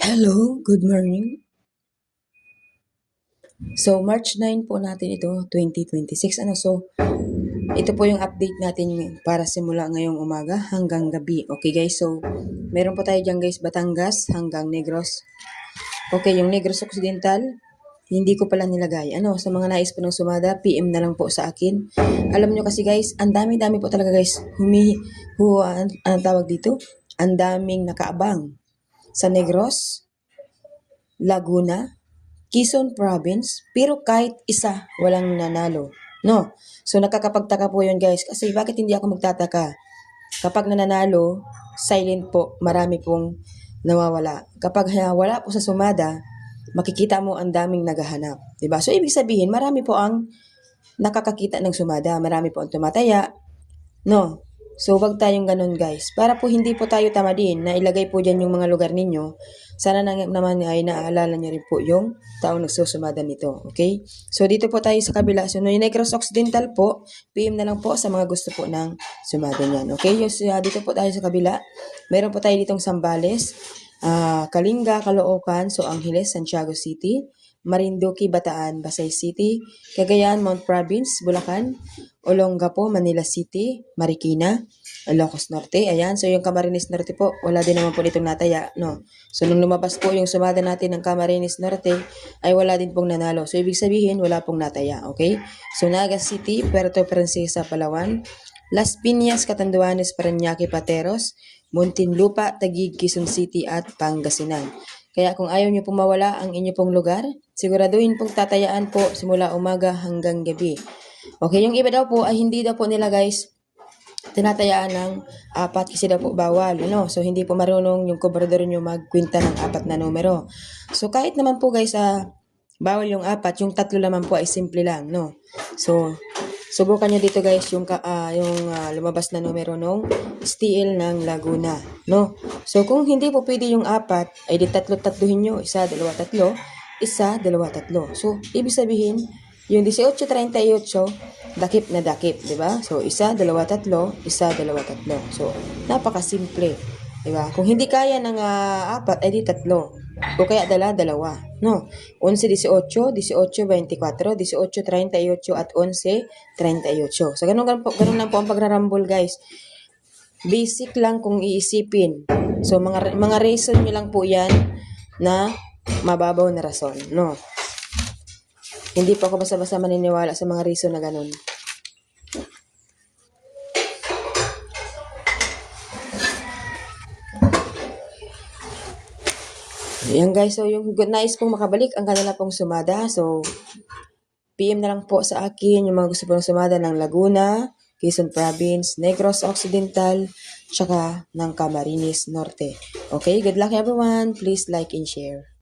Hello, good morning. So, March 9 po natin ito, 2026. Ito po yung update natin para simula ngayong umaga hanggang gabi. Okay guys, so meron po tayo dyan guys, Batangas hanggang Negros. Okay, yung Negros Occidental, hindi ko pala nilagay. Sa mga nais po ng sumada, PM na lang po sa akin. Alam nyo kasi guys, ang dami-dami po talaga guys, ang tawag dito? Ang daming nakaabang sa Negros, Laguna, Quezon Province, pero kahit isa walang nanalo. No? So nakakapagtaka po yun guys. Kasi bakit hindi ako magtataka? Kapag nananalo, silent po, marami pong nawawala. Kapag wala po sa sumada, makikita mo ang daming naghahanap. Diba? So ibig sabihin, marami po ang nakakakita ng sumada. Marami po ang tumataya. No? So, wag tayong ganun guys. Para po hindi po tayo tama din na ilagay po dyan yung mga lugar ninyo. Sana naman ay naaalala nyo rin po yung taong nagsusumada nito. Okay? So, dito po tayo sa kabila. So, yung Negros Occidental po, PM na lang po sa mga gusto po ng sumada niyan. Okay? Dito po tayo sa kabila. Meron po tayo ditong Zambales, Kalinga, Caloocan, So Angeles, Santiago City, Marinduque, Bataan, Pasay City, Cagayan, Mount Province, Bulacan, Olongapo, Manila City, Marikina, Ilocos Norte. Ayan, so yung Camarines Norte po, wala din naman po ditong nataya, no? So nung lumabas po yung sumada natin ng Camarines Norte, ay wala din pong nanalo. So ibig sabihin, wala pong nataya, okay? So Naga City, Puerto Princesa, Palawan, Las Piñas, Catanduanes, Parañaque, Pateros, Muntinlupa, Taguig, Quezon City at Pangasinan. Kaya kung ayaw niyo pong mawala ang inyo pong lugar, siguraduhin pong tatayaan po simula umaga hanggang gabi. Okay, yung iba daw po ay hindi daw po nila guys tinatayaan ng 4 kasi daw po bawal. So hindi po marunong yung kobrador nyo magkwenta ng 4 na numero. So kahit naman po guys, bawal yung 4, yung 3 naman po ay simple lang. No? So subukan nyo dito guys yung lumabas na numero nung STL ng Laguna. No? So kung hindi po pwede yung 4, ay di 3-3 nyo. 1, 2, 3. 1, 2, 3. So ibig sabihin, yung 18-38, dakip na dakip, di ba? So 1, 2, 3, 1, 2, 3. So napakasimple, di ba? Kung hindi kaya ng 4, ay di 3. O kaya dalawa, no? 11-18, 18-24, 18-38 at 11-38. So ganun lang po ang pagrarambol guys. Basic lang kung iisipin. So mga reason nyo lang po 'yan na mababaw na rason, no? Hindi pa ako basta-basta maniniwala sa mga reason na ganun. Ayan guys, so yung nais pong makabalik ang kanila pong sumada. So, PM na lang po sa akin yung mga gusto pong sumada ng Laguna, Quezon Province, Negros Occidental, tsaka ng Camarines Norte. Okay, good luck everyone. Please like and share.